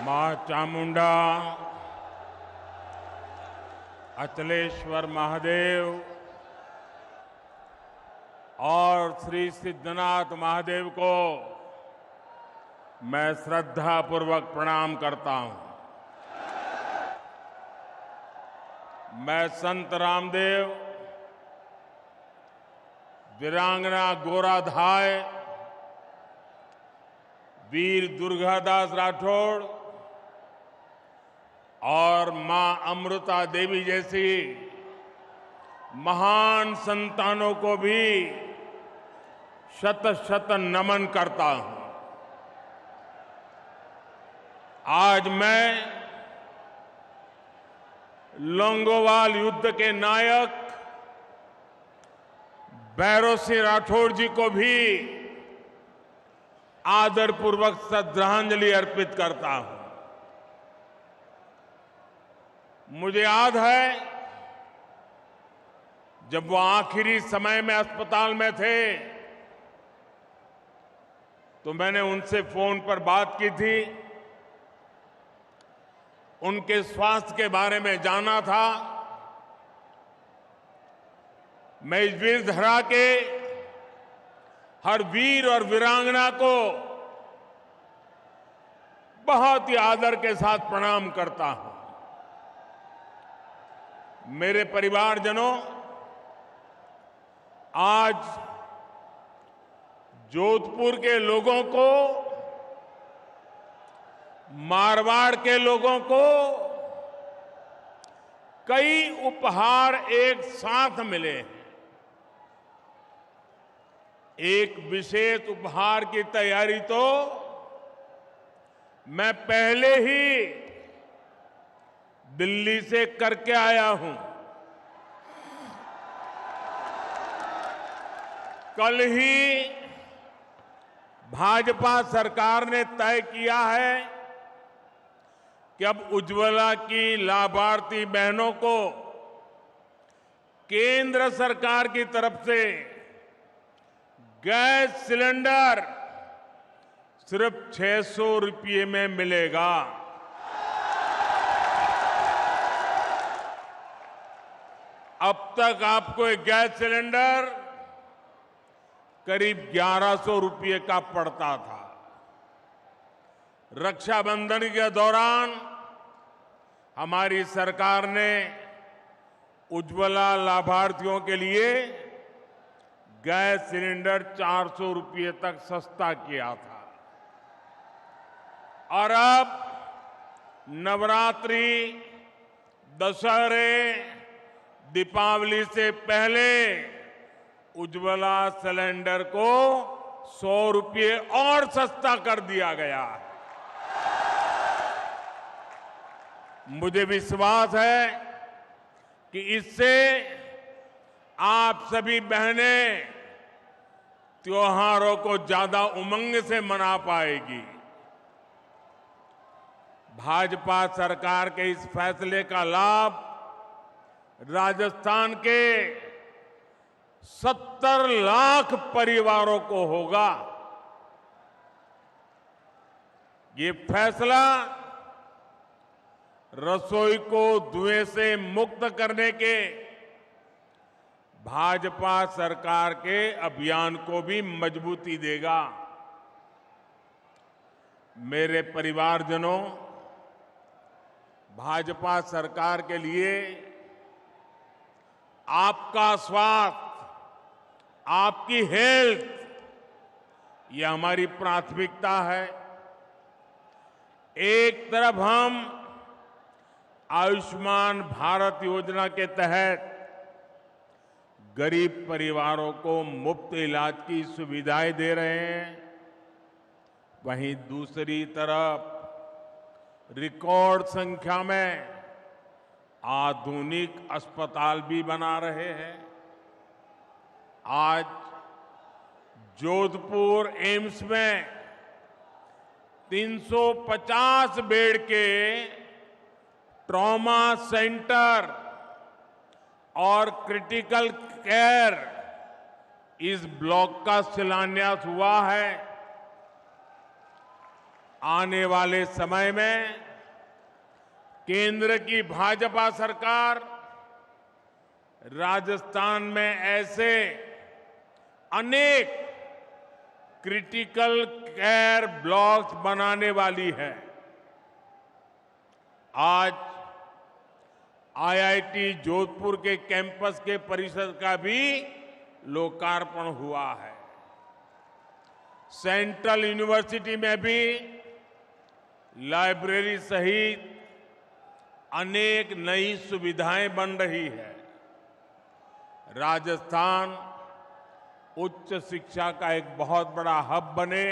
मां चामुंडा, अचलेश्वर महादेव और श्री सिद्धनाथ महादेव को मैं श्रद्धापूर्वक प्रणाम करता हूं। मैं संत रामदेव, वीरांगना गोराधाय, वीर दुर्गादास राठौड़ और मां अमृता देवी जैसी महान संतानों को भी शत शत नमन करता हूं। आज मैं लोंगोवाल युद्ध के नायक भैरव सिंह राठौड़ जी को भी आदरपूर्वक श्रद्धांजलि अर्पित करता हूं। मुझे याद है जब वो आखिरी समय में अस्पताल में थे तो मैंने उनसे फोन पर बात की थी, उनके स्वास्थ्य के बारे में जाना था। मैं इस वीर धरा के हर वीर और वीरांगना को बहुत ही आदर के साथ प्रणाम करता हूं। मेरे परिवारजनों, आज जोधपुर के लोगों को, मारवाड़ के लोगों को कई उपहार एक साथ मिले हैं। एक विशेष उपहार की तैयारी तो मैं पहले ही दिल्ली से करके आया हूं। कल ही भाजपा सरकार ने तय किया है कि अब उज्ज्वला की लाभार्थी बहनों को केंद्र सरकार की तरफ से गैस सिलेंडर सिर्फ 600 रुपये में मिलेगा। अब तक आपको एक गैस सिलेंडर करीब 1100 रुपये का पड़ता था। रक्षाबंधन के दौरान हमारी सरकार ने उज्ज्वला लाभार्थियों के लिए गैस सिलेंडर 400 रुपये तक सस्ता किया था। और अब नवरात्रि, दशहरे, दीपावली से पहले उज्ज्वला सिलेंडर को 100 रुपये और सस्ता कर दिया गया है। मुझे विश्वास है कि इससे आप सभी बहनें त्योहारों को ज्यादा उमंग से मना पाएगी। भाजपा सरकार के इस फैसले का लाभ राजस्थान के 70 लाख परिवारों को होगा। ये फैसला रसोई को धुएं से मुक्त करने के भाजपा सरकार के अभियान को भी मजबूती देगा। मेरे परिवारजनों, भाजपा सरकार के लिए आपका स्वास्थ्य, आपकी हेल्थ, ये हमारी प्राथमिकता है। एक तरफ हम आयुष्मान भारत योजना के तहत गरीब परिवारों को मुफ्त इलाज की सुविधाएं दे रहे हैं, वहीं दूसरी तरफ रिकॉर्ड संख्या में आधुनिक अस्पताल भी बना रहे हैं। आज जोधपुर एम्स में 350 बेड के ट्रॉमा सेंटर और क्रिटिकल केयर इस ब्लॉक का शिलान्यास हुआ है। आने वाले समय में केंद्र की भाजपा सरकार राजस्थान में ऐसे अनेक क्रिटिकल केयर ब्लॉक्स बनाने वाली है। आज आईआईटी जोधपुर के कैंपस के परिसर का भी लोकार्पण हुआ है। सेंट्रल यूनिवर्सिटी में भी लाइब्रेरी सहित अनेक नई सुविधाएं बन रही है। राजस्थान उच्च शिक्षा का एक बहुत बड़ा हब बने,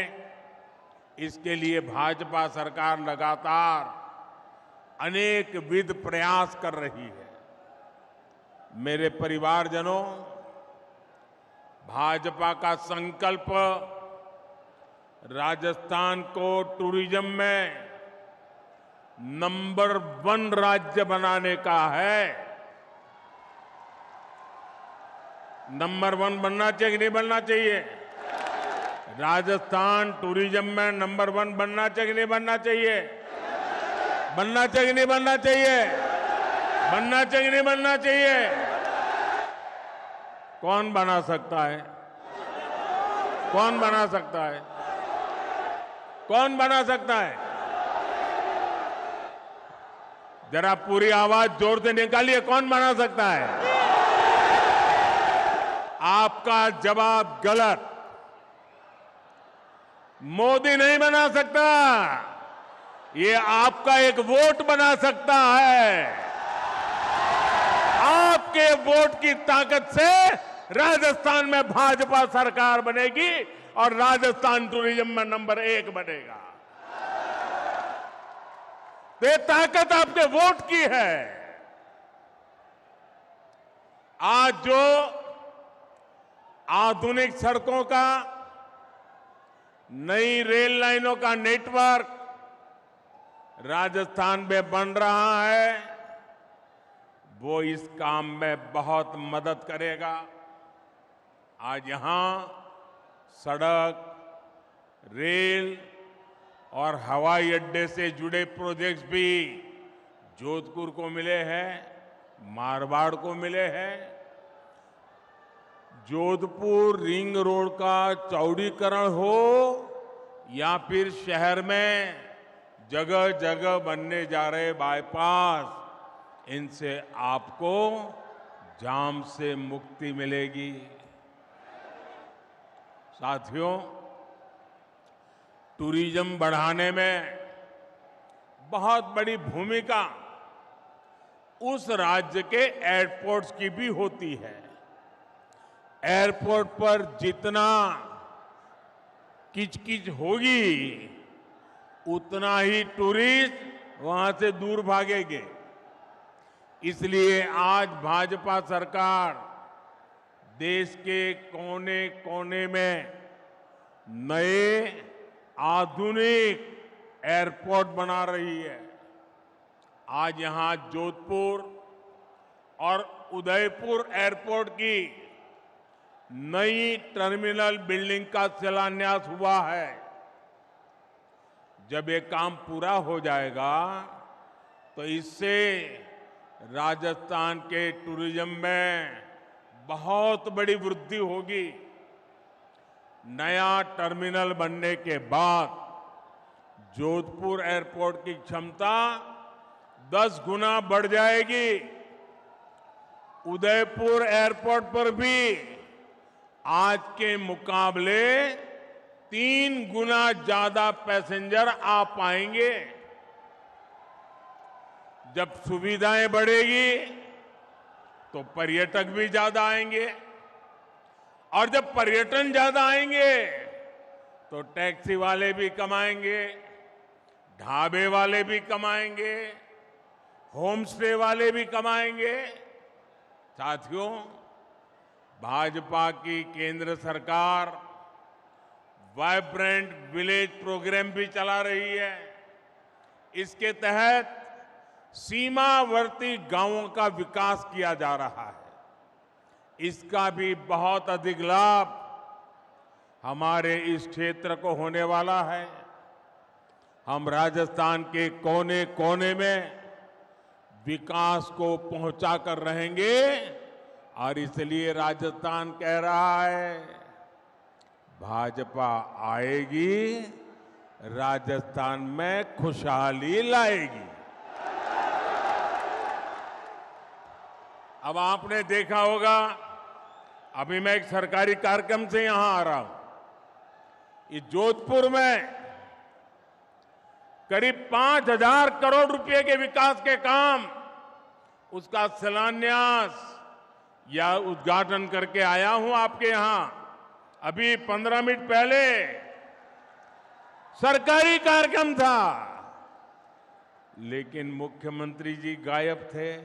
इसके लिए भाजपा सरकार लगातार अनेक विध प्रयास कर रही है। मेरे परिवारजनों, भाजपा का संकल्प राजस्थान को टूरिज्म में नंबर 1 राज्य बनाने का है। नंबर 1 बनना चाहिए कि नहीं बनना चाहिए? राजस्थान टूरिज्म में नंबर 1 बनना चाहिए कि नहीं बनना चाहिए? बनना चाहिए कि नहीं बनना चाहिए? बनना चाहिए कि नहीं बनना चाहिए? कौन बना सकता है? कौन बना सकता है? कौन बना सकता है? जरा पूरी आवाज जोर से निकालिए, कौन बना सकता है? आपका जवाब गलत। मोदी नहीं बना सकता, ये आपका एक वोट बना सकता है। आपके वोट की ताकत से राजस्थान में भाजपा सरकार बनेगी और राजस्थान टूरिज्म में नंबर 1 बनेगा। तो ये ताकत आपके वोट की है। आज जो आधुनिक सड़कों का, नई रेल लाइनों का नेटवर्क राजस्थान में बन रहा है, वो इस काम में बहुत मदद करेगा। आज यहां सड़क, रेल और हवाई अड्डे से जुड़े प्रोजेक्ट्स भी जोधपुर को मिले हैं, मारवाड़ को मिले हैं। जोधपुर रिंग रोड का चौड़ीकरण हो या फिर शहर में जगह जगह बनने जा रहे बाईपास, इनसे आपको जाम से मुक्ति मिलेगी। साथियों, टूरिज्म बढ़ाने में बहुत बड़ी भूमिका उस राज्य के एयरपोर्ट्स की भी होती है। एयरपोर्ट पर जितना किचकिच होगी, उतना ही टूरिस्ट वहां से दूर भागेंगे। इसलिए आज भाजपा सरकार देश के कोने कोने में नए आधुनिक एयरपोर्ट बना रही है। आज यहां जोधपुर और उदयपुर एयरपोर्ट की नई टर्मिनल बिल्डिंग का शिलान्यास हुआ है। जब ये काम पूरा हो जाएगा तो इससे राजस्थान के टूरिज्म में बहुत बड़ी वृद्धि होगी। नया टर्मिनल बनने के बाद जोधपुर एयरपोर्ट की क्षमता 10 गुना बढ़ जाएगी। उदयपुर एयरपोर्ट पर भी आज के मुकाबले 3 गुना ज्यादा पैसेंजर आ पाएंगे। जब सुविधाएं बढ़ेगी तो पर्यटक भी ज्यादा आएंगे, और जब पर्यटन ज्यादा आएंगे तो टैक्सी वाले भी कमाएंगे, ढाबे वाले भी कमाएंगे, होम स्टे वाले भी कमाएंगे। साथियों, भाजपा की केंद्र सरकार वाइब्रेंट विलेज प्रोग्राम भी चला रही है। इसके तहत सीमावर्ती गांवों का विकास किया जा रहा है। इसका भी बहुत अधिक लाभ हमारे इस क्षेत्र को होने वाला है। हम राजस्थान के कोने कोने में विकास को पहुंचा कर रहेंगे और इसलिए राजस्थान कह रहा है भाजपा आएगी, राजस्थान में खुशहाली लाएगी। अब आपने देखा होगा, अभी मैं एक सरकारी कार्यक्रम से यहां आ रहा हूं। इस जोधपुर में करीब 5,000 करोड़ रुपए के विकास के काम, उसका शिलान्यास या उद्घाटन करके आया हूं आपके यहां। अभी 15 मिनट पहले सरकारी कार्यक्रम था, लेकिन मुख्यमंत्री जी गायब थे।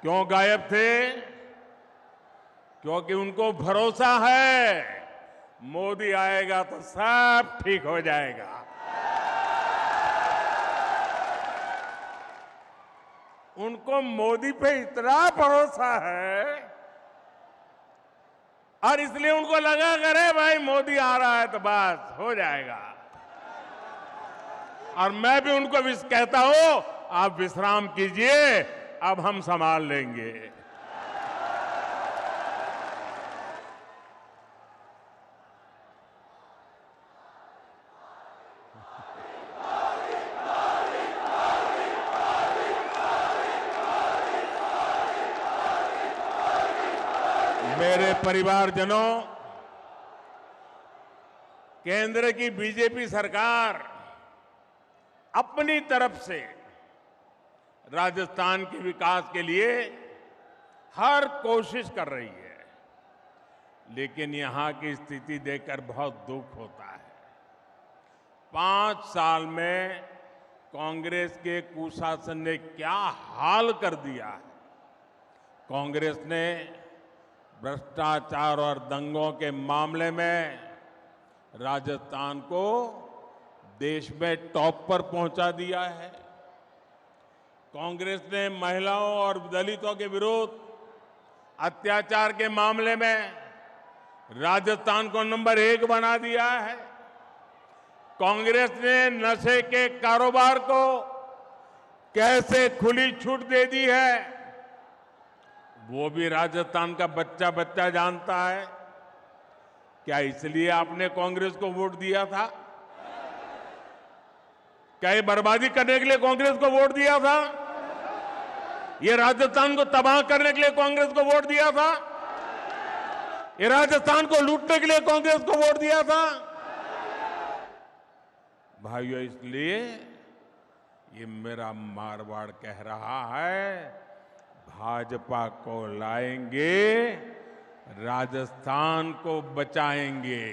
क्यों गायब थे? क्योंकि उनको भरोसा है मोदी आएगा तो सब ठीक हो जाएगा। उनको मोदी पे इतना भरोसा है और इसलिए उनको लगा करे भाई मोदी आ रहा है तो बस हो जाएगा। और मैं भी उनको कहता हूं आप विश्राम कीजिए, अब हम संभाल लेंगे। मेरे परिवारजनों, केंद्र की बीजेपी सरकार अपनी तरफ से राजस्थान के विकास के लिए हर कोशिश कर रही है, लेकिन यहां की स्थिति देखकर बहुत दुख होता है। 5 साल में कांग्रेस के कुशासन ने क्या हाल कर दिया है। कांग्रेस ने भ्रष्टाचार और दंगों के मामले में राजस्थान को देश में टॉप पर पहुंचा दिया है। कांग्रेस ने महिलाओं और दलितों के विरुद्ध अत्याचार के मामले में राजस्थान को नंबर 1 बना दिया है। कांग्रेस ने नशे के कारोबार को कैसे खुली छूट दे दी है, वो भी राजस्थान का बच्चा बच्चा जानता है। क्या इसलिए आपने कांग्रेस को वोट दिया था? क्या ये बर्बादी करने के लिए कांग्रेस को वोट दिया था? ये राजस्थान को तबाह करने के लिए कांग्रेस को वोट दिया था? ये राजस्थान को लूटने के लिए कांग्रेस को वोट दिया था? भाइयों, इसलिए ये मेरा मारवाड़ कह रहा है भाजपा को लाएंगे, राजस्थान को बचाएंगे।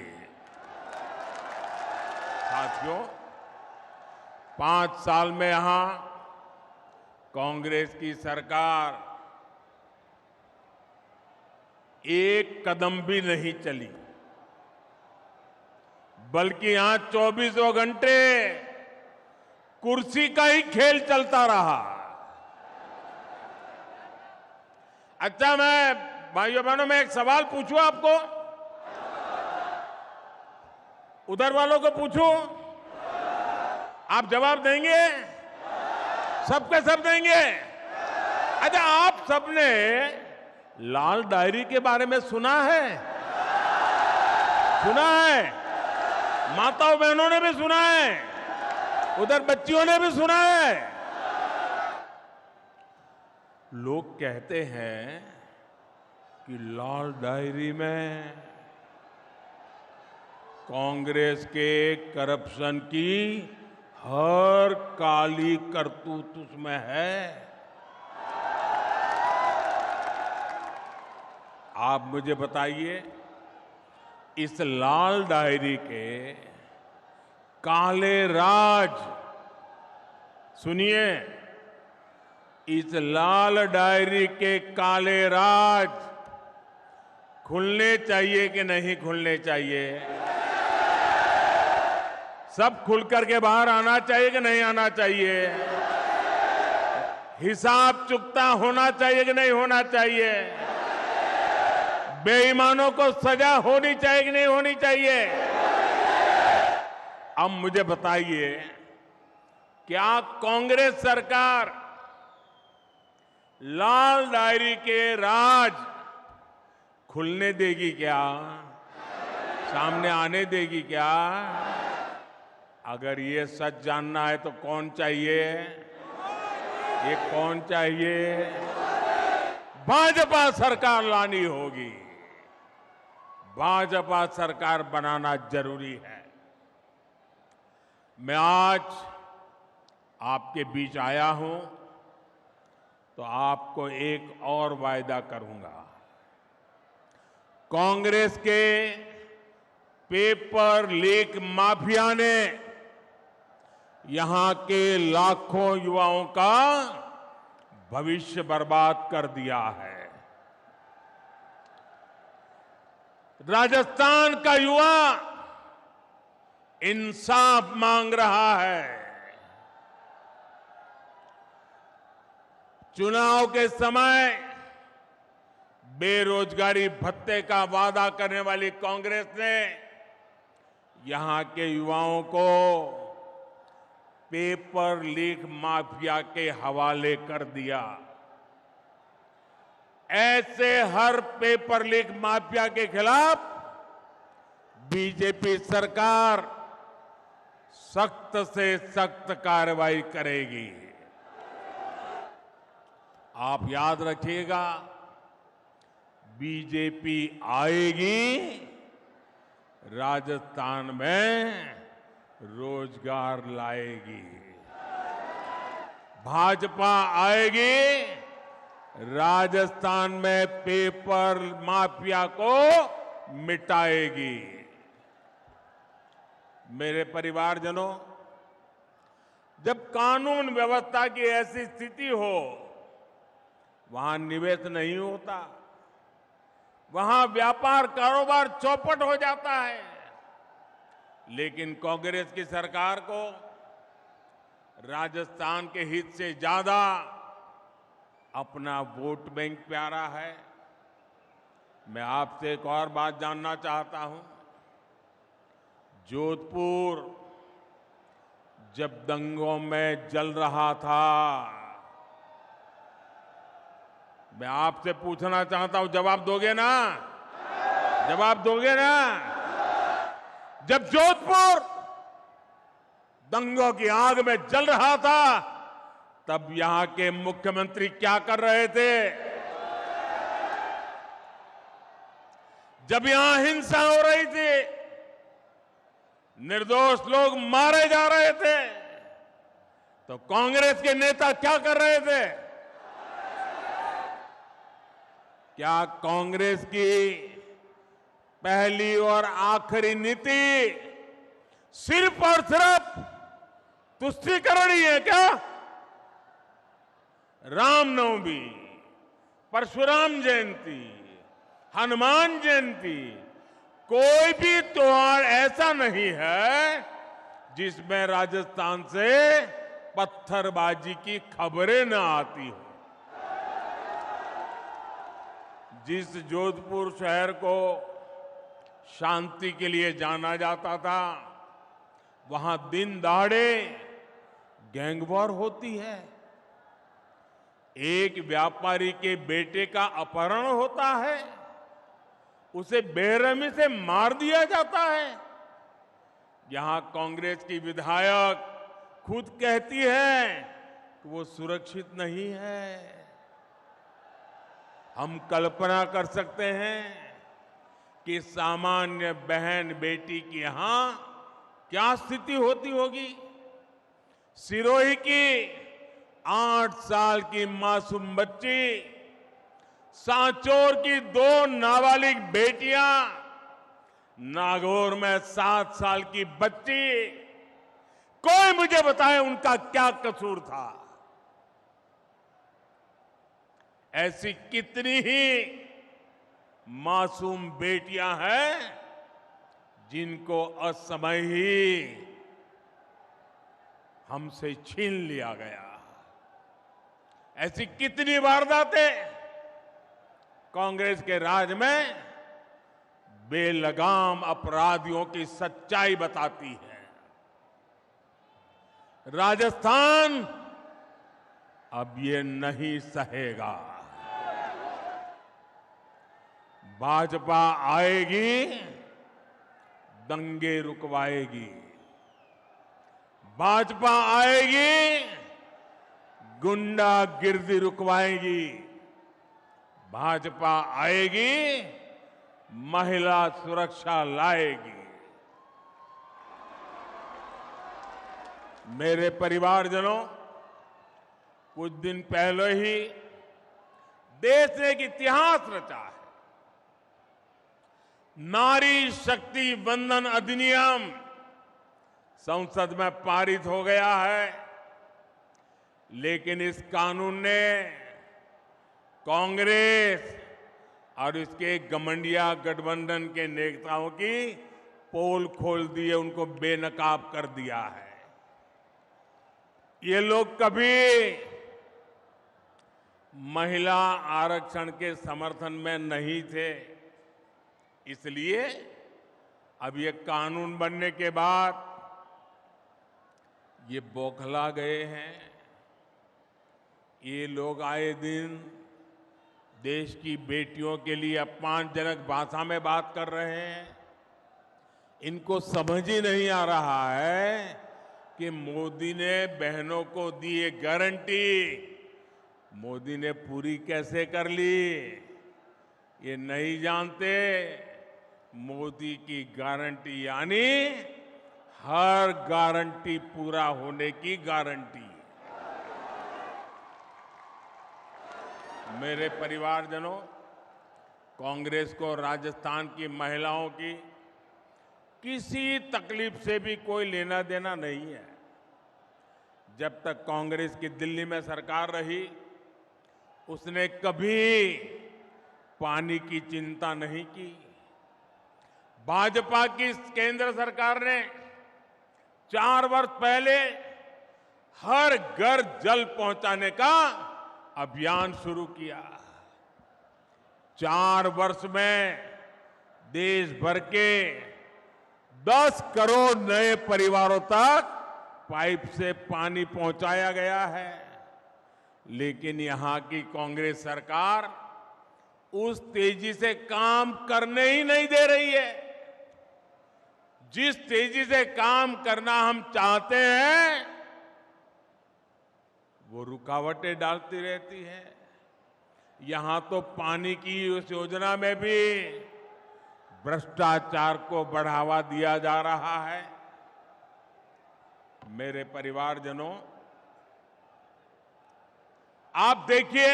साथियों, 5 साल में यहां कांग्रेस की सरकार एक कदम भी नहीं चली, बल्कि यहां 24 घंटे कुर्सी का ही खेल चलता रहा। अच्छा, मैं भाइयों बहनों में एक सवाल पूछूं आपको, उधर वालों को पूछूं, आप जवाब देंगे? सबके सब देंगे? अच्छा, आप सबने लाल डायरी के बारे में सुना है? सुना है? माताओं बहनों ने भी सुना है, उधर बच्चियों ने भी सुना है। लोग कहते हैं कि लाल डायरी में कांग्रेस के करप्शन की हर काली करतूत उसमें है। आप मुझे बताइए, इस लाल डायरी के काले राज, सुनिए, इस लाल डायरी के काले राज खुलने चाहिए कि नहीं खुलने चाहिए? सब खुलकर के बाहर आना चाहिए कि नहीं आना चाहिए? हिसाब चुकता होना चाहिए कि नहीं होना चाहिए? बेईमानों को सजा होनी चाहिए कि नहीं होनी चाहिए? अब मुझे बताइए, क्या कांग्रेस सरकार लाल डायरी के राज खुलने देगी क्या? सामने आने देगी क्या? अगर ये सच जानना है तो कौन चाहिए? ये कौन चाहिए? भाजपा सरकार लानी होगी। भाजपा सरकार बनाना जरूरी है। मैं आज आपके बीच आया हूं तो आपको एक और वायदा करूंगा। कांग्रेस के पेपर लीक माफिया ने यहां के लाखों युवाओं का भविष्य बर्बाद कर दिया है। राजस्थान का युवा इंसाफ मांग रहा है। चुनाव के समय बेरोजगारी भत्ते का वादा करने वाली कांग्रेस ने यहां के युवाओं को पेपर लीक माफिया के हवाले कर दिया। ऐसे हर पेपर लीक माफिया के खिलाफ बीजेपी सरकार सख्त से सख्त कार्रवाई करेगी। आप याद रखिएगा, बीजेपी आएगी, राजस्थान में रोजगार लाएगी। भाजपा आएगी, राजस्थान में पेपर माफिया को मिटाएगी। मेरे परिवारजनों, जब कानून व्यवस्था की ऐसी स्थिति हो, वहां निवेश नहीं होता, वहां व्यापार कारोबार चौपट हो जाता है। लेकिन कांग्रेस की सरकार को राजस्थान के हित से ज्यादा अपना वोट बैंक प्यारा है। मैं आपसे एक और बात जानना चाहता हूं। जोधपुर जब दंगों में जल रहा था, मैं आपसे पूछना चाहता हूं, जवाब दोगे ना? जवाब दोगे ना? जब जोधपुर दंगों की आग में जल रहा था, तब यहां के मुख्यमंत्री क्या कर रहे थे? जब यहां हिंसा हो रही थी, निर्दोष लोग मारे जा रहे थे, तो कांग्रेस के नेता क्या कर रहे थे? क्या कांग्रेस की पहली और आखिरी नीति सिर्फ और सिर्फ तुष्टीकरण ही है क्या? रामनवमी, परशुराम जयंती, हनुमान जयंती, कोई भी त्योहार ऐसा नहीं है जिसमें राजस्थान से पत्थरबाजी की खबरें न आती हो। जिस जोधपुर शहर को शांति के लिए जाना जाता था, वहां दिन दहाड़े गैंगवॉर होती है। एक व्यापारी के बेटे का अपहरण होता है, उसे बेरहमी से मार दिया जाता है। यहां कांग्रेस की विधायक खुद कहती है कि वो सुरक्षित नहीं है। हम कल्पना कर सकते हैं कि सामान्य बहन बेटी की यहां क्या स्थिति होती होगी। सिरोही की 8 साल की मासूम बच्ची, सांचौर की 2 नाबालिग बेटियां, नागौर में 7 साल की बच्ची, कोई मुझे बताए उनका क्या कसूर था। ऐसी कितनी ही मासूम बेटियां हैं जिनको असमय ही हमसे छीन लिया गया। ऐसी कितनी वारदातें कांग्रेस के राज में बेलगाम अपराधियों की सच्चाई बताती है। राजस्थान अब ये नहीं सहेगा। भाजपा आएगी, दंगे रुकवाएगी। भाजपा आएगी, गुंडागिर्दी रुकवाएगी। भाजपा आएगी, महिला सुरक्षा लाएगी। मेरे परिवारजनों, कुछ दिन पहले ही देश ने एक इतिहास रचा है। नारी शक्ति वंदन अधिनियम संसद में पारित हो गया है, लेकिन इस कानून ने कांग्रेस और इसके घमंडिया गठबंधन के नेताओं की पोल खोल दी है, उनको बेनकाब कर दिया है। ये लोग कभी महिला आरक्षण के समर्थन में नहीं थे, इसलिए अब ये कानून बनने के बाद ये बौखला गए हैं। ये लोग आए दिन देश की बेटियों के लिए अपमानजनक भाषा में बात कर रहे हैं। इनको समझ ही नहीं आ रहा है कि मोदी ने बहनों को दी ये गारंटी मोदी ने पूरी कैसे कर ली। ये नहीं जानते मोदी की गारंटी यानी हर गारंटी पूरा होने की गारंटी। मेरे परिवारजनों, कांग्रेस को राजस्थान की महिलाओं की किसी तकलीफ से भी कोई लेना देना नहीं है। जब तक कांग्रेस की दिल्ली में सरकार रही, उसने कभी पानी की चिंता नहीं की। भाजपा की केंद्र सरकार ने 4 वर्ष पहले हर घर जल पहुंचाने का अभियान शुरू किया। 4 वर्ष में देश भर के 10 करोड़ नए परिवारों तक पाइप से पानी पहुंचाया गया है। लेकिन यहां की कांग्रेस सरकार उस तेजी से काम करने ही नहीं दे रही है। जिस तेजी से काम करना हम चाहते हैं, वो रुकावटें डालती रहती है। यहां तो पानी की उस योजना में भी भ्रष्टाचार को बढ़ावा दिया जा रहा है। मेरे परिवारजनों, आप देखिए,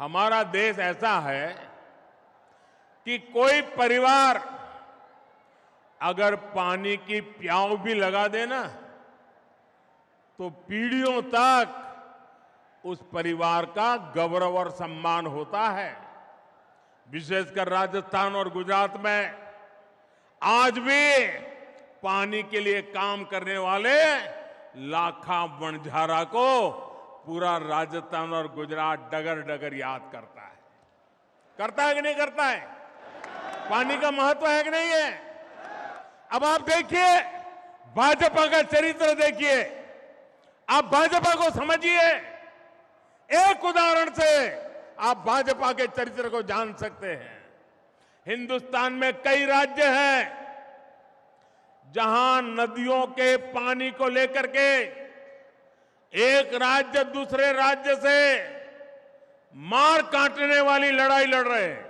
हमारा देश ऐसा है कि कोई परिवार अगर पानी की प्याऊ भी लगा देना तो पीढ़ियों तक उस परिवार का गौरव और सम्मान होता है। विशेषकर राजस्थान और गुजरात में आज भी पानी के लिए काम करने वाले लाखा वणझारा को पूरा राजस्थान और गुजरात डगर डगर याद करता है। करता है कि नहीं करता है? पानी का महत्व है कि नहीं है? अब आप देखिए, भाजपा का चरित्र देखिए, आप भाजपा को समझिए। एक उदाहरण से आप भाजपा के चरित्र को जान सकते हैं। हिंदुस्तान में कई राज्य हैं जहां नदियों के पानी को लेकर के एक राज्य दूसरे राज्य से मार काटने वाली लड़ाई लड़ रहे हैं।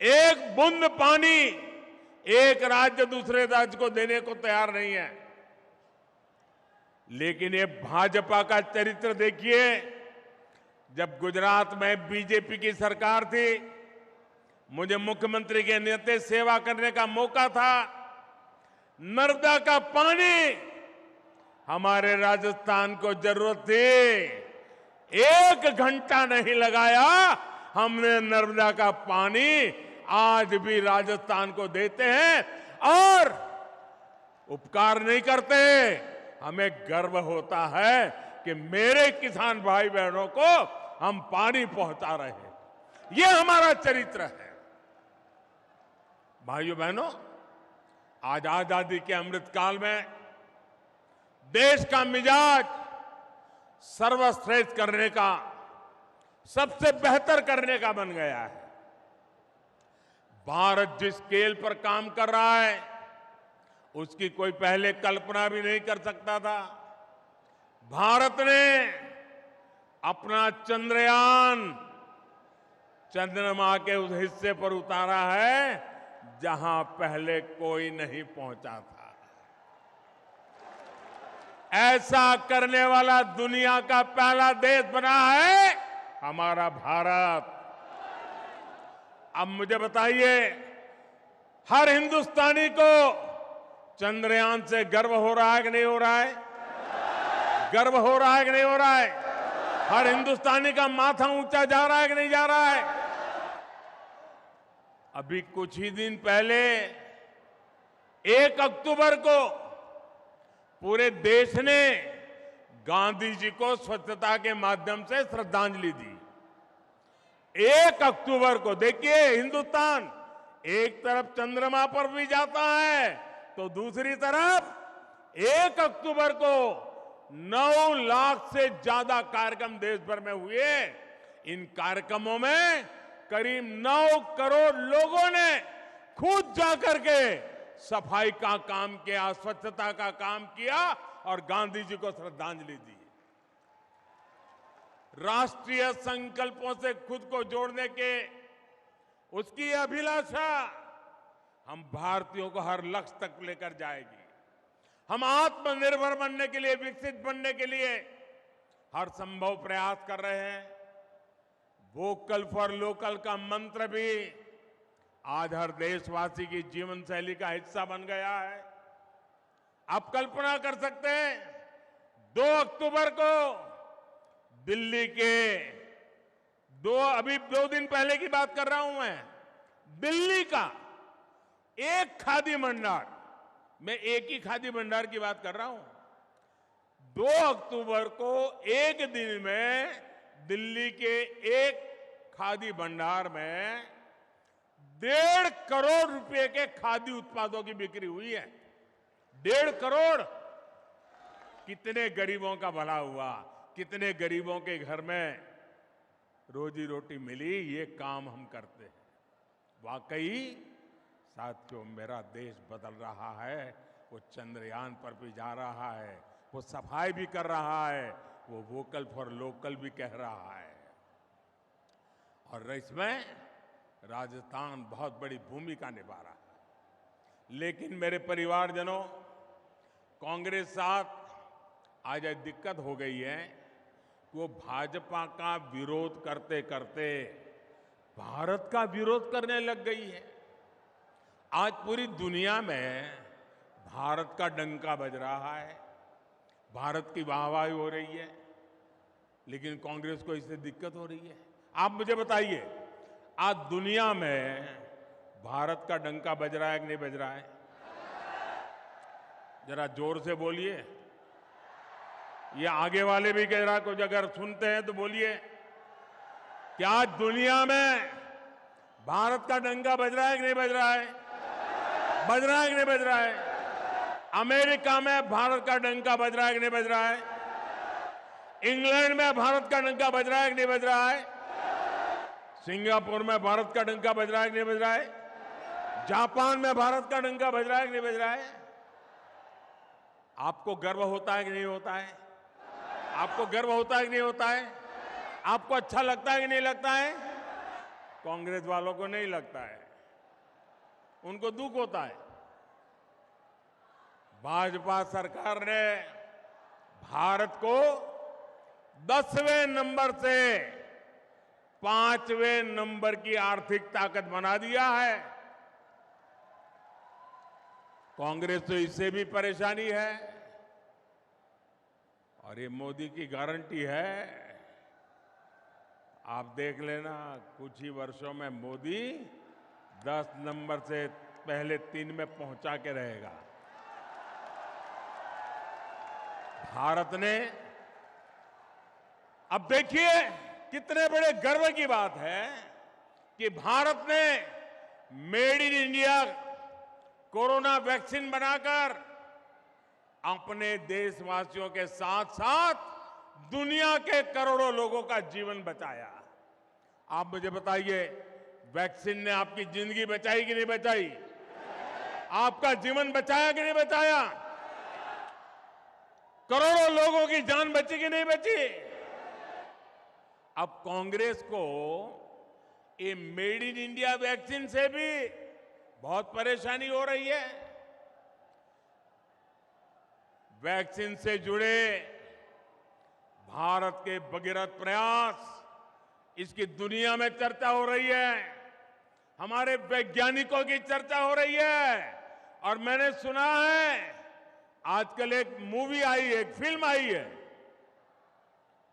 एक बूंद पानी एक राज्य दूसरे राज्य को देने को तैयार नहीं है। लेकिन ये भाजपा का चरित्र देखिए। जब गुजरात में बीजेपी की सरकार थी, मुझे मुख्यमंत्री के नाते सेवा करने का मौका था। नर्मदा का पानी हमारे राजस्थान को जरूरत थी, 1 घंटा नहीं लगाया, हमने नर्मदा का पानी आज भी राजस्थान को देते हैं और उपकार नहीं करते। हमें गर्व होता है कि मेरे किसान भाई बहनों को हम पानी पहुंचा रहे हैं। ये हमारा चरित्र है। भाइयों बहनों, आज आजादी के अमृतकाल में देश का मिजाज सर्वश्रेष्ठ करने का, सबसे बेहतर करने का बन गया है। भारत जिस स्केल पर काम कर रहा है, उसकी कोई पहले कल्पना भी नहीं कर सकता था। भारत ने अपना चंद्रयान चंद्रमा के उस हिस्से पर उतारा है जहां पहले कोई नहीं पहुंचा था। ऐसा करने वाला दुनिया का पहला देश बना है हमारा भारत। अब मुझे बताइए, हर हिंदुस्तानी को चंद्रयान से गर्व हो रहा है कि नहीं हो रहा है? गर्व हो रहा है कि नहीं हो रहा है? हर हिंदुस्तानी का माथा ऊंचा जा रहा है कि नहीं जा रहा है? अभी कुछ ही दिन पहले 1 अक्टूबर को पूरे देश ने गांधी जी को स्वच्छता के माध्यम से श्रद्धांजलि दी। 1 अक्टूबर को देखिए, हिंदुस्तान एक तरफ चंद्रमा पर भी जाता है तो दूसरी तरफ 1 अक्टूबर को 9 लाख से ज्यादा कार्यक्रम देश भर में हुए। इन कार्यक्रमों में करीब 9 करोड़ लोगों ने खुद जाकर के सफाई का काम किया, स्वच्छता का काम किया और गांधी जी को श्रद्धांजलि दी। राष्ट्रीय संकल्पों से खुद को जोड़ने के उसकी अभिलाषा हम भारतीयों को हर लक्ष्य तक लेकर जाएगी। हम आत्मनिर्भर बनने के लिए, विकसित बनने के लिए हर संभव प्रयास कर रहे हैं। वोकल फॉर लोकल का मंत्र भी आज हर देशवासी की जीवन शैली का हिस्सा बन गया है। आप कल्पना कर सकते हैं, 2 अक्टूबर को दिल्ली के अभी 2 दिन पहले की बात कर रहा हूं मैं, दिल्ली का एक खादी भंडार, मैं एक ही खादी भंडार की बात कर रहा हूं, 2 अक्टूबर को एक दिन में दिल्ली के एक खादी भंडार में 1.5 करोड़ रुपए के खादी उत्पादों की बिक्री हुई है। 1.5 करोड़। कितने गरीबों का भला हुआ, कितने गरीबों के घर में रोजी रोटी मिली, ये काम हम करते हैं। वाकई साथियों, मेरा देश बदल रहा है। वो चंद्रयान पर भी जा रहा है, वो सफाई भी कर रहा है, वो वोकल फॉर लोकल भी कह रहा है। और इसमें राजस्थान बहुत बड़ी भूमिका निभा रहा है। लेकिन मेरे परिवारजनों, कांग्रेस साथ आज एक दिक्कत हो गई है कि वो भाजपा का विरोध करते करते भारत का विरोध करने लग गई है। आज पूरी दुनिया में भारत का डंका बज रहा है, भारत की वाहवाही हो रही है, लेकिन कांग्रेस को इससे दिक्कत हो रही है। आप मुझे बताइए, आज दुनिया में भारत का डंका बज रहा है कि नहीं बज रहा है? जरा जोर से बोलिए। ये आगे वाले भी कह रहा, कुछ अगर सुनते हैं तो बोलिए। क्या आज दुनिया में भारत का डंका बज रहा है कि नहीं बज रहा है? बज रहा है कि नहीं बज रहा है? अमेरिका में भारत का डंका बज रहा है कि नहीं बज रहा है? इंग्लैंड में भारत का डंका बज रहा है कि नहीं बज रहा है? सिंगापुर में भारत का डंका बज रहा है कि नहीं बज रहा है? जापान में भारत का डंका बज रहा है कि नहीं बज रहा है? आपको गर्व होता है कि नहीं होता है? आपको गर्व होता है कि नहीं होता है? आपको अच्छा लगता है कि नहीं लगता है? कांग्रेस वालों को नहीं लगता है, उनको दुख होता है। भाजपा सरकार ने भारत को 10वें नंबर से 5वें नंबर की आर्थिक ताकत बना दिया है। कांग्रेस तो इससे भी परेशानी है। और ये मोदी की गारंटी है, आप देख लेना, कुछ ही वर्षों में मोदी 10 नंबर से पहले 3 में पहुंचा के रहेगा। भारत ने, अब देखिए कितने बड़े गर्व की बात है कि भारत ने made in India corona vaccine बनाकर अपने देशवासियों के साथ साथ दुनिया के करोड़ों लोगों का जीवन बचाया। आप मुझे बताइए, वैक्सीन ने आपकी जिंदगी बचाई कि नहीं बचाई? आपका जीवन बचाया कि नहीं बचाया? करोड़ों लोगों की जान बची कि नहीं बची? अब कांग्रेस को ये मेड इन इंडिया वैक्सीन से भी बहुत परेशानी हो रही है। वैक्सीन से जुड़े भारत के भगीरथ प्रयास, इसकी दुनिया में चर्चा हो रही है, हमारे वैज्ञानिकों की चर्चा हो रही है। और मैंने सुना है आजकल एक मूवी आई है, एक फिल्म आई है,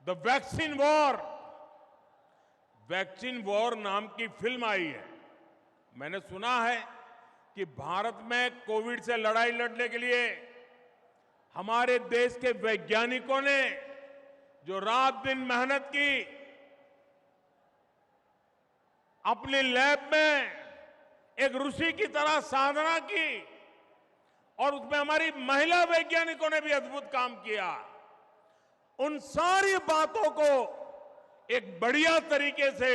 the vaccine war. Vaccine war नाम की फिल्म आई है। मैंने सुना है कि भारत में कोविड से लड़ाई लड़ने के लिए हमारे देश के वैज्ञानिकों ने जो रात दिन मेहनत की, अपनी लैब में एक ऋषि की तरह साधना की, और उसमें हमारी महिला वैज्ञानिकों ने भी अद्भुत काम किया। उन सारी बातों को एक बढ़िया तरीके से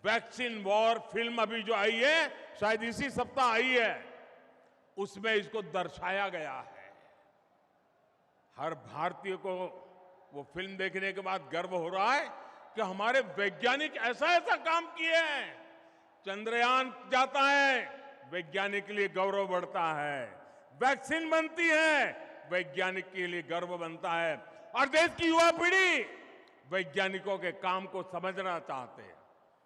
वैक्सीन वॉर फिल्म अभी जो आई है, शायद इसी सप्ताह आई है, उसमें इसको दर्शाया गया है। हर भारतीय को वो फिल्म देखने के बाद गर्व हो रहा है कि हमारे वैज्ञानिक ऐसा ऐसा काम किए हैं। चंद्रयान जाता है, वैज्ञानिक के लिए गौरव बढ़ता है। वैक्सीन बनती है, वैज्ञानिक के लिए गर्व बनता है। और देश की युवा पीढ़ी वैज्ञानिकों के काम को समझना चाहते हैं।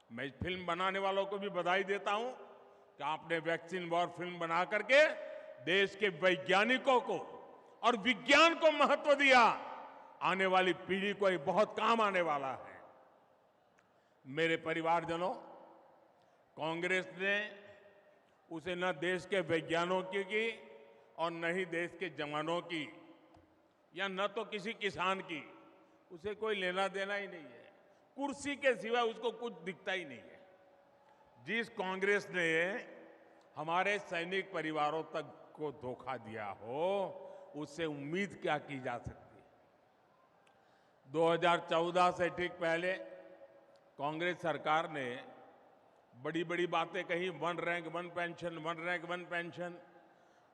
मैं इस फिल्म बनाने वालों को भी बधाई देता हूं कि आपने वैक्सीन वॉर फिल्म बना करके देश के वैज्ञानिकों को और विज्ञान को महत्व दिया। आने वाली पीढ़ी को ये बहुत काम आने वाला है। मेरे परिवारजनों, कांग्रेस ने उसे न देश के वैज्ञानिकों की और न ही देश के जवानों की, या न तो किसी किसान की, उसे कोई लेना देना ही नहीं है। कुर्सी के सिवा उसको कुछ दिखता ही नहीं है। जिस कांग्रेस ने हमारे सैनिक परिवारों तक को धोखा दिया हो, उससे उम्मीद क्या की जा सकती है? 2014 से ठीक पहले कांग्रेस सरकार ने बड़ी बड़ी बातें कही, one rank one pension, one rank one pension,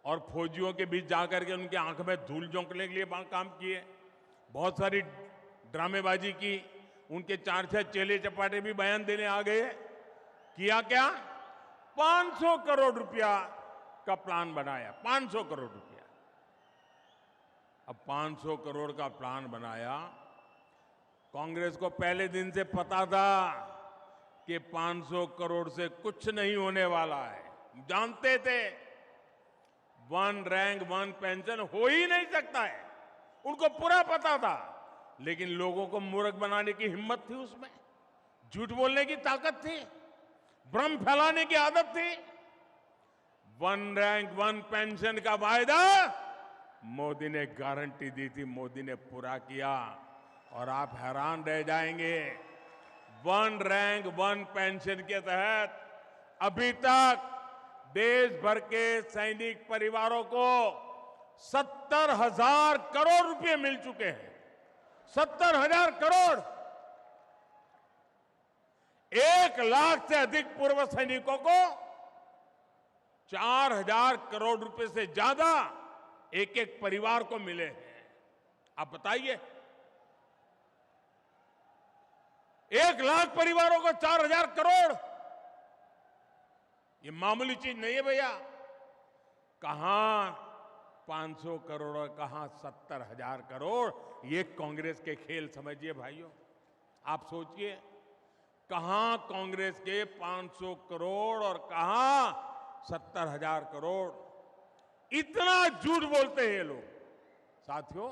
और फौजियों के बीच जाकर के उनकी आंख में धूल झोंकने के लिए काम किए। बहुत सारी ड्रामेबाजी की, उनके 4-6 चेले चपाटे भी बयान देने आ गए। किया क्या? 500 करोड़ रुपया का प्लान बनाया, 500 करोड़ रुपया। अब 500 करोड़ का प्लान बनाया। कांग्रेस को पहले दिन से पता था कि 500 करोड़ से कुछ नहीं होने वाला है। जानते थे वन रैंक वन पेंशन हो ही नहीं सकता है, उनको पूरा पता था। लेकिन लोगों को मूर्ख बनाने की हिम्मत थी उसमें, झूठ बोलने की ताकत थी, भ्रम फैलाने की आदत थी। वन रैंक वन पेंशन का वायदा मोदी ने गारंटी दी थी, मोदी ने पूरा किया। और आप हैरान रह जाएंगे, वन रैंक वन पेंशन के तहत अभी तक देश भर के सैनिक परिवारों को 70,000 करोड़ रुपए मिल चुके हैं। 70,000 करोड़। 1 लाख से अधिक पूर्व सैनिकों को 4,000 करोड़ रुपए से ज्यादा एक एक परिवार को मिले हैं। आप बताइए, 1 लाख परिवारों को 4,000 करोड़, ये मामूली चीज नहीं है भैया। कहां 500 करोड़ और कहां 70,000 करोड़, ये कांग्रेस के खेल समझिए भाइयों। आप सोचिए, कहां कांग्रेस के 500 करोड़ और कहां 70,000 करोड़। इतना झूठ बोलते हैं ये लोग। साथियों,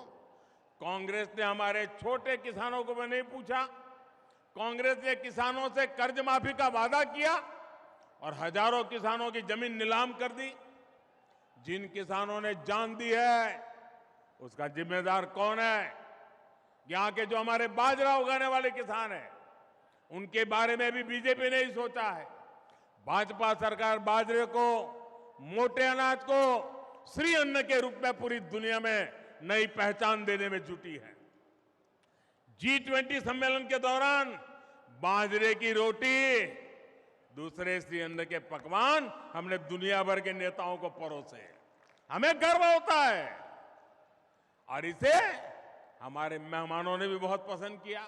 कांग्रेस ने हमारे छोटे किसानों को नहीं पूछा। कांग्रेस ने किसानों से कर्ज माफी का वादा किया और हजारों किसानों की जमीन नीलाम कर दी। जिन किसानों ने जान दी है, उसका जिम्मेदार कौन है? यहां के जो हमारे बाजरा उगाने वाले किसान हैं, उनके बारे में भी बीजेपी ने ही सोचा है। भाजपा सरकार बाजरे को, मोटे अनाज को श्री अन्न के रूप में पूरी दुनिया में नई पहचान देने में जुटी है। G20 सम्मेलन के दौरान बाजरे की रोटी, दूसरे श्री अन्न के पकवान हमने दुनिया भर के नेताओं को परोसे। हमें गर्व होता है और इसे हमारे मेहमानों ने भी बहुत पसंद किया।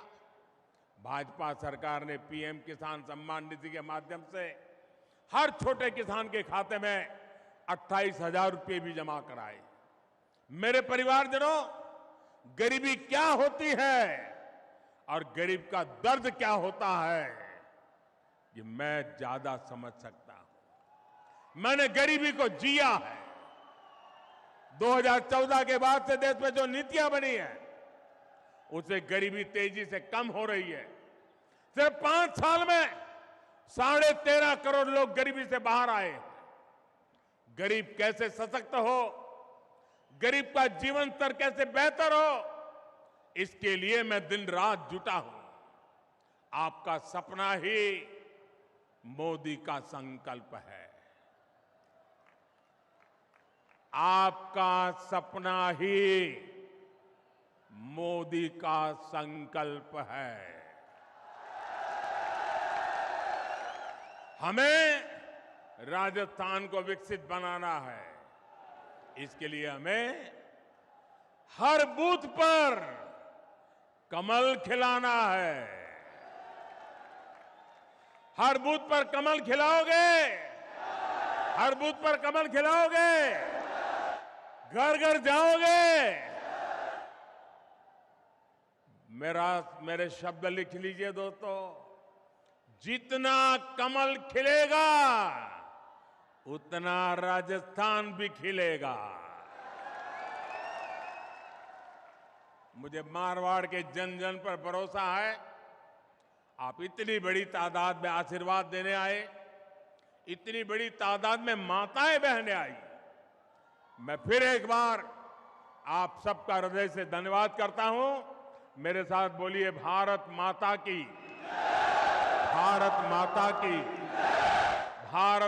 भाजपा सरकार ने पीएम किसान सम्मान निधि के माध्यम से हर छोटे किसान के खाते में 28,000 रुपये भी जमा कराए। मेरे परिवारजनों, गरीबी क्या होती है और गरीब का दर्द क्या होता है, ये मैं ज्यादा समझ सकता हूं। मैंने गरीबी को जिया है। 2014 के बाद से देश में जो नीतियां बनी है, उससे गरीबी तेजी से कम हो रही है। सिर्फ 5 साल में 13.5 करोड़ लोग गरीबी से बाहर आए। गरीब कैसे सशक्त हो, गरीब का जीवन स्तर कैसे बेहतर हो, इसके लिए मैं दिन रात जुटा हूं। आपका सपना ही मोदी का संकल्प है। आपका सपना ही मोदी का संकल्प है। हमें राजस्थान को विकसित बनाना है। इसके लिए हमें हर बूथ पर कमल खिलाना है। हर बूथ पर कमल खिलाओगे, हर बूथ पर कमल खिलाओगे, घर घर जाओगे। मेरे शब्द लिख लीजिए दोस्तों, जितना कमल खिलेगा उतना राजस्थान भी खिलेगा। मुझे मारवाड़ के जन जन पर भरोसा है। आप इतनी बड़ी तादाद में आशीर्वाद देने आए, इतनी बड़ी तादाद में माताएं बहनें आई। मैं फिर एक बार आप सबका हृदय से धन्यवाद करता हूं। मेरे साथ बोलिए, भारत माता की, भारत माता की, भारत